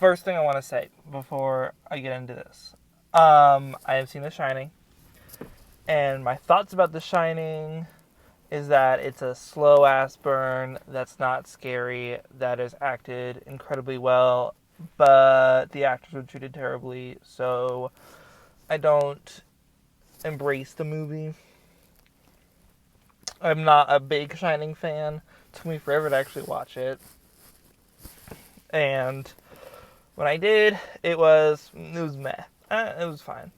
first thing I want to say before I get into this. I have seen The Shining, and my thoughts about The Shining is that it's a slow ass burn that's not scary, that is acted incredibly well, but the actors were treated terribly, so I don't embrace the movie. I'm not a big Shining fan. It took me forever to actually watch it. And when I did, it was meh. It was fine.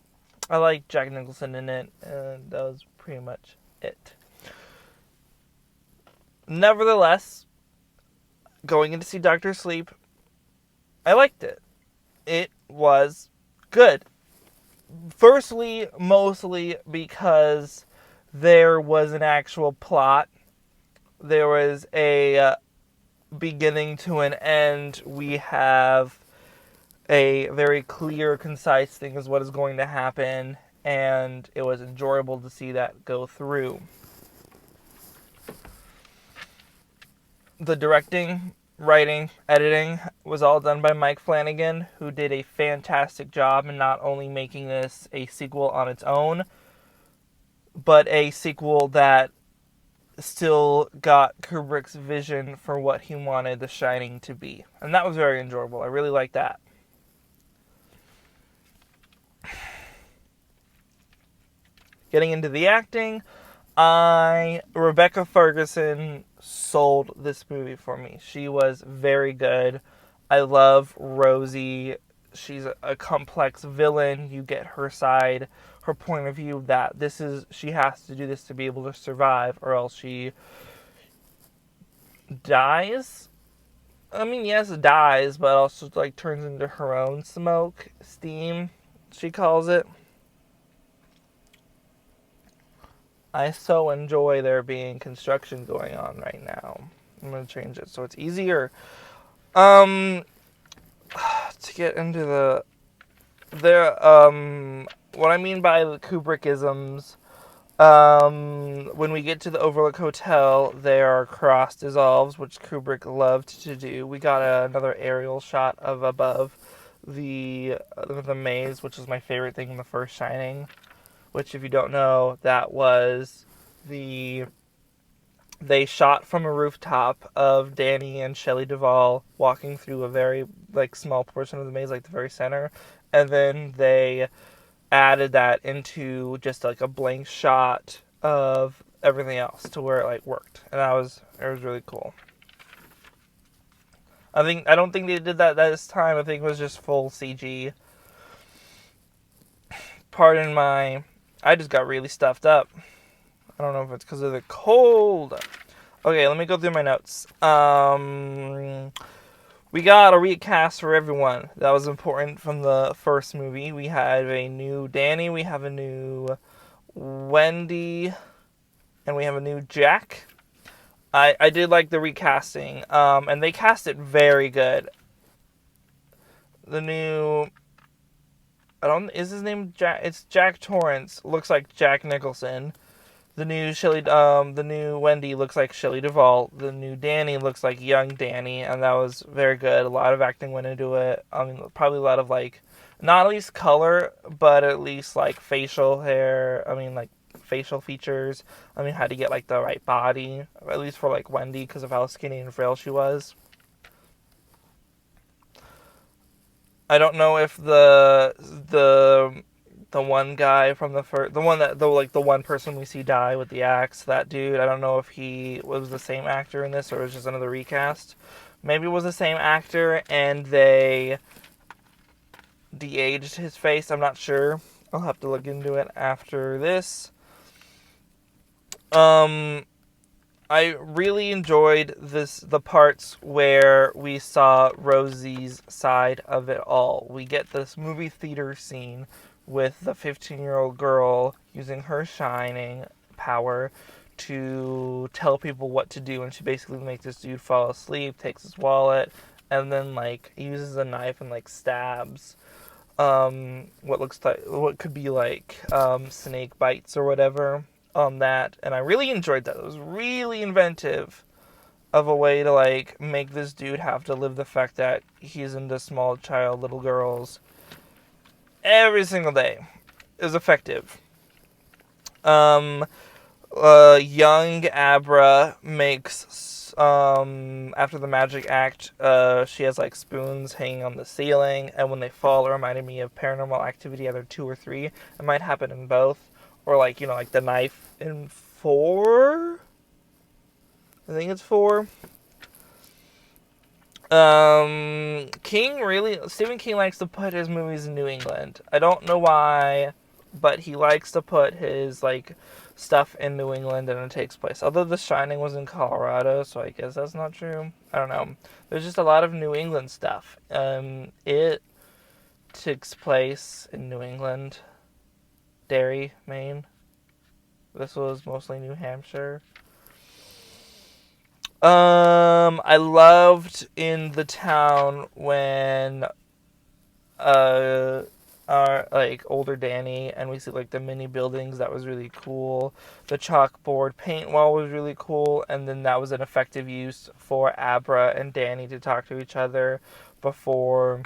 I liked Jack Nicholson in it, and that was pretty much it. Nevertheless, going in to see Doctor Sleep, I liked it. It was good. Firstly, mostly because there was an actual plot. There was a beginning to an end. We have a very clear, concise thing as what is going to happen, and it was enjoyable to see that go through. The directing, writing, editing was all done by Mike Flanagan, who did a fantastic job in not only making this a sequel on its own, but a sequel that still got Kubrick's vision for what he wanted The Shining to be. And that was very enjoyable. I really liked that. Getting into the acting, Rebecca Ferguson sold this movie for me. She was very good. I love Rosie. She's a complex villain. You get her side, her point of view that she has to do this to be able to survive, or else she dies. I mean, yes, dies, but also like turns into her own smoke, steam, she calls it. I so enjoy there being construction going on right now. I'm going to change it so it's easier. To get into what I mean by the Kubrickisms, when we get to the Overlook Hotel, there are cross dissolves, which Kubrick loved to do. We got another aerial shot of above the maze, which is my favorite thing in the first Shining. Which, if you don't know, that was they shot from a rooftop of Danny and Shelley Duvall walking through a very small portion of the maze, like the very center, and then they added that into just a blank shot of everything else to where it worked, and it was really cool. I don't think they did that this time. I think it was just full CG. I just got really stuffed up. I don't know if it's because of the cold. Okay, let me go through my notes. We got a recast for everyone. That was important from the first movie. We have a new Danny, we have a new Wendy, and we have a new Jack. I did like the recasting, and they cast it very good. The new... is his name Jack? It's Jack Torrance. Looks like Jack Nicholson. The new Wendy looks like Shelley Duvall. The new Danny looks like young Danny, and that was very good. A lot of acting went into it. I mean, probably a lot of not at least color, but at least facial hair. I mean, facial features. I mean, had to get the right body, at least for Wendy, because of how skinny and frail she was. I don't know if the one guy from the one person we see die with the axe, that dude, I don't know if he was the same actor in this or it was just another recast. Maybe it was the same actor and they de-aged his face. I'm not sure. I'll have to look into it after this. I really enjoyed the parts where we saw Rosie's side of it all. We get this movie theater scene with the 15-year-old girl using her shining power to tell people what to do, and she basically makes this dude fall asleep, takes his wallet, and then uses a knife and stabs what could be snake bites or whatever on that, and I really enjoyed that. It was really inventive. of a way to, like, make this dude have to live the fact that he's into small child little girls every single day. It was effective. Young Abra makes, after the magic act, she has, like, spoons hanging on the ceiling, and when they fall, it reminded me of Paranormal Activity, either 2 or 3. It might happen in both. Or, like, you know, like the knife in 4? I think it's 4. Stephen King likes to put his movies in New England. I don't know why, but he likes to put his, like, stuff in New England and it takes place. Although The Shining was in Colorado, so I guess that's not true. I don't know. There's just a lot of New England stuff. It takes place in New England. Derry, Maine. This was mostly New Hampshire. I loved in the town when our, like, older Danny, and we see, like, the mini buildings. That was really cool. The chalkboard paint wall was really cool, and then that was an effective use for Abra and Danny to talk to each other before,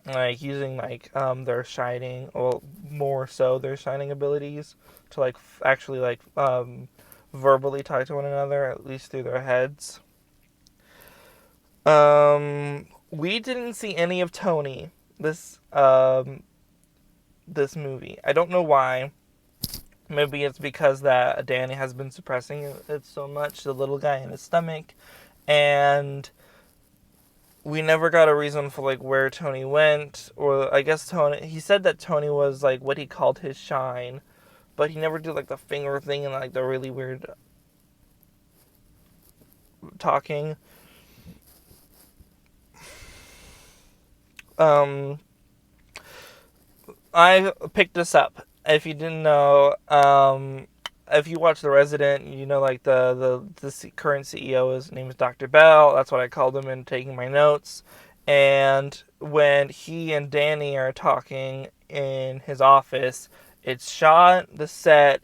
like, using, like, their shining, well, more so their shining abilities to, like, actually, like, verbally talk to one another, at least through their heads. We didn't see any of Tony this movie. I don't know why. Maybe it's because that Danny has been suppressing it so much, the little guy in his stomach, and we never got a reason for, like, where Tony went, or I guess he said that Tony was, like, what he called his shine, but he never did, like, the finger thing and, like, the really weird talking. I picked this up. If you didn't know, if you watch The Resident, you know, like, the current CEO, his name is Dr. Bell. That's what I called him in taking my notes. And when he and Danny are talking in his office, it's shot, the set,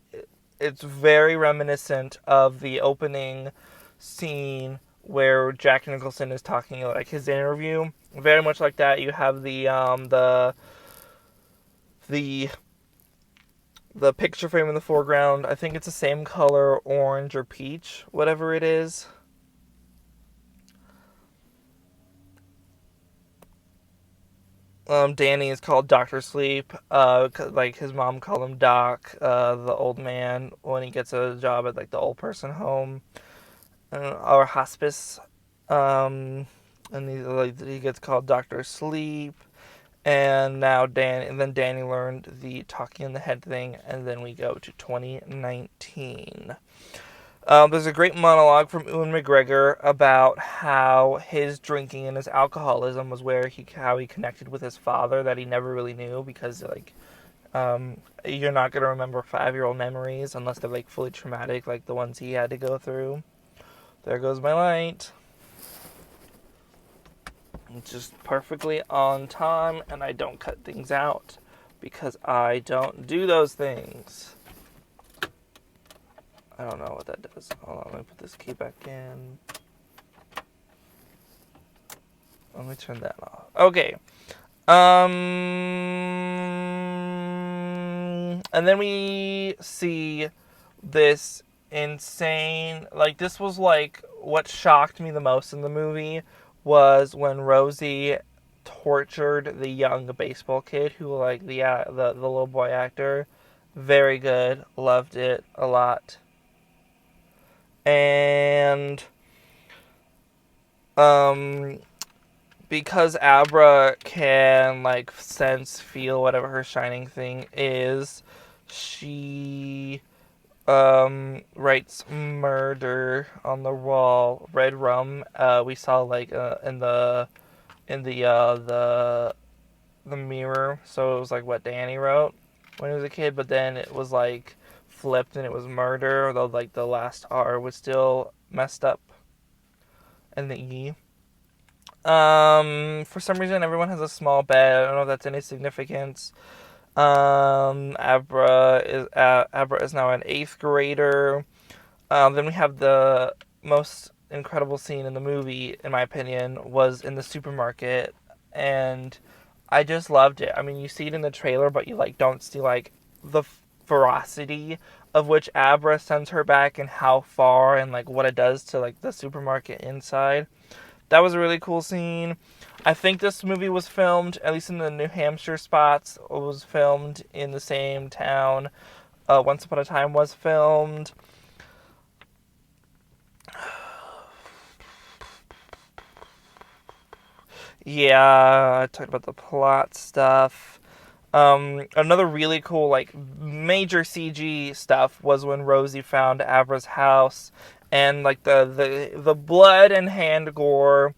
it's very reminiscent of the opening scene where Jack Nicholson is talking, like, his interview. Very much like that. You have the picture frame in the foreground. I think it's the same color, orange or peach, whatever it is. Danny is called Dr. Sleep. Like, his mom called him Doc, the old man, when he gets a job at, like, the old person home, or hospice. And he gets called Dr. Sleep. And now Danny learned the talking in the head thing, and then we go to 2019. There's a great monologue from Owen McGregor about how his drinking and his alcoholism was how he connected with his father that he never really knew, because, like, you're not going to remember 5-year-old memories unless they're, like, fully traumatic, like the ones he had to go through. There goes my light. It's just perfectly on time, and I don't cut things out because I don't do those things. I don't know what that does. Hold on, let me put this key back in. Let me turn that off. Okay. And then we see this insane, like, this was, like, what shocked me the most in the movie was when Rosie tortured the young baseball kid who, like, the little boy actor. Very good. Loved it a lot. And because Abra can, like, sense, feel whatever her shining thing is, she writes murder on the wall. Red rum. We saw, like, in the mirror. So it was, like, what Danny wrote when he was a kid, but then it was, like, flipped and it was murder, although, like, the last R was still messed up, and the E. For some reason, everyone has a small bed. I don't know if that's any significance. Abra is now an 8th grader. Then we have the most incredible scene in the movie, in my opinion, was in the supermarket, and I just loved it. I mean, you see it in the trailer, but you like don't see like the ferocity of which Abra sends her back and how far and like what it does to like the supermarket inside. That was a really cool scene. I think this movie was filmed, at least in the New Hampshire spots, it was filmed in the same town Once Upon a Time was filmed. Yeah, I talked about the plot stuff. Another really cool, like, major CG stuff was when Rosie found Abra's house, and like the blood and hand gore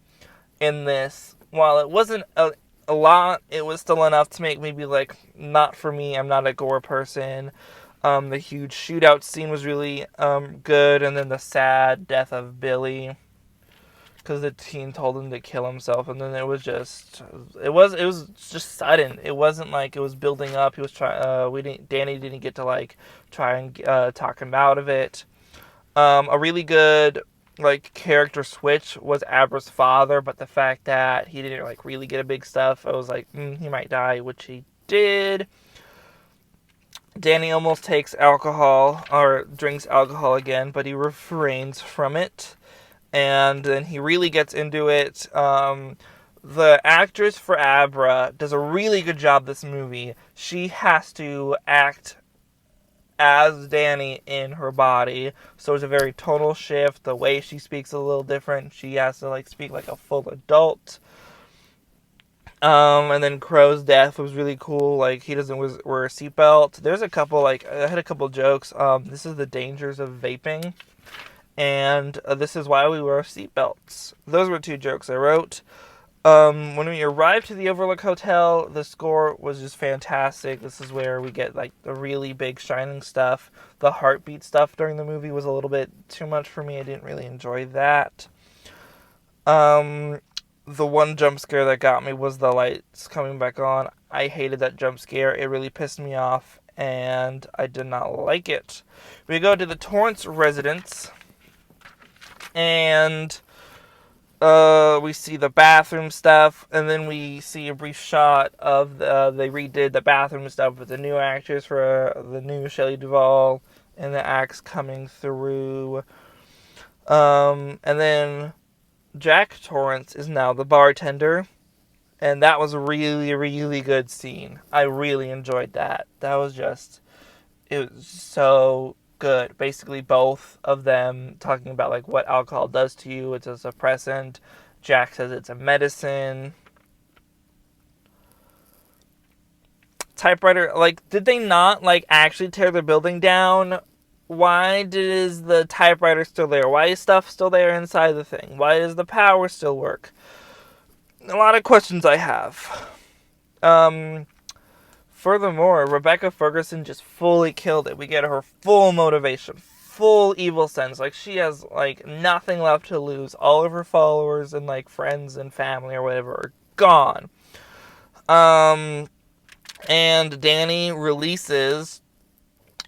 in this, while it wasn't a lot, it was still enough to make me be like, not for me. I'm not a gore person. The huge shootout scene was really good, and then the sad death of Billy, because the teen told him to kill himself, and then it was just sudden. It wasn't like it was building up. He was trying. Danny didn't get to like try and talk him out of it. A really good like character switch was Abra's father, but the fact that he didn't like really get a big stuff, I was like, he might die, which he did. Danny almost takes alcohol or drinks alcohol again, but he refrains from it. And then he really gets into it. The actress for Abra does a really good job this movie. She has to act as Danny in her body, so it's a very tonal shift. The way she speaks is a little different. She has to like speak like a full adult. And then Crow's death was really cool. Like, he doesn't wear a seatbelt. There's a couple, like, I had a couple jokes. This is the dangers of vaping. And this is why we wear seatbelts. Those were 2 jokes I wrote. When we arrived to the Overlook Hotel, the score was just fantastic. This is where we get like the really big shining stuff. The heartbeat stuff during the movie was a little bit too much for me. I didn't really enjoy that. The one jump scare that got me was the lights coming back on. I hated that jump scare. It really pissed me off, and I did not like it. We go to the Torrance residence, and we see the bathroom stuff, and then we see a brief shot of they redid the bathroom stuff with the new actors for the new Shelley Duvall and the axe coming through. And then Jack Torrance is now the bartender, and that was a really, really good scene. I really enjoyed that. It was so good. Basically, both of them talking about like what alcohol does to you. It's a suppressant. Jack says it's a medicine. Typewriter, like, did they not like actually tear the building down? Why is the typewriter still there? Why is stuff still there inside the thing? Why does the power still work? A lot of questions I have. Furthermore, Rebecca Ferguson just fully killed it. We get her full motivation, full evil sense. Like, she has like nothing left to lose. All of her followers and like friends and family or whatever are gone. And Danny releases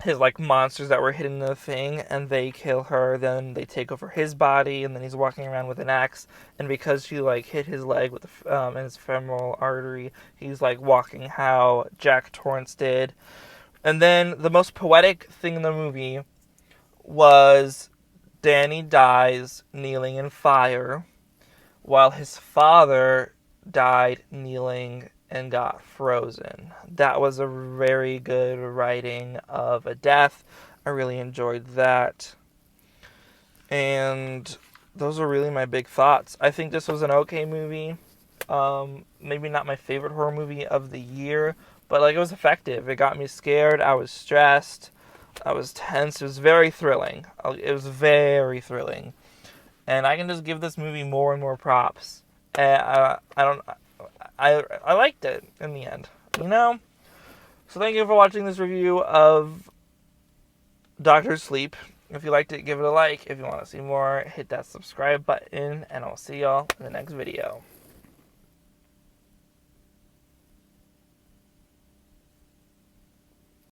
his like monsters that were hidden in the thing, and they kill her. Then they take over his body, and then he's walking around with an axe, and because she like hit his leg with his femoral artery, he's like walking how Jack Torrance did. And then the most poetic thing in the movie was Danny dies kneeling in fire, while his father died kneeling and got frozen. That was a very good writing of a death. I really enjoyed that. And those are really my big thoughts. I think this was an okay movie. Maybe not my favorite horror movie of the year, but like, it was effective. It got me scared. I was stressed. I was tense. It was very thrilling. It was very thrilling. And I can just give this movie more and more props. I liked it in the end, you know? So thank you for watching this review of Doctor Sleep. If you liked it, give it a like. If you want to see more, hit that subscribe button, and I'll see y'all in the next video.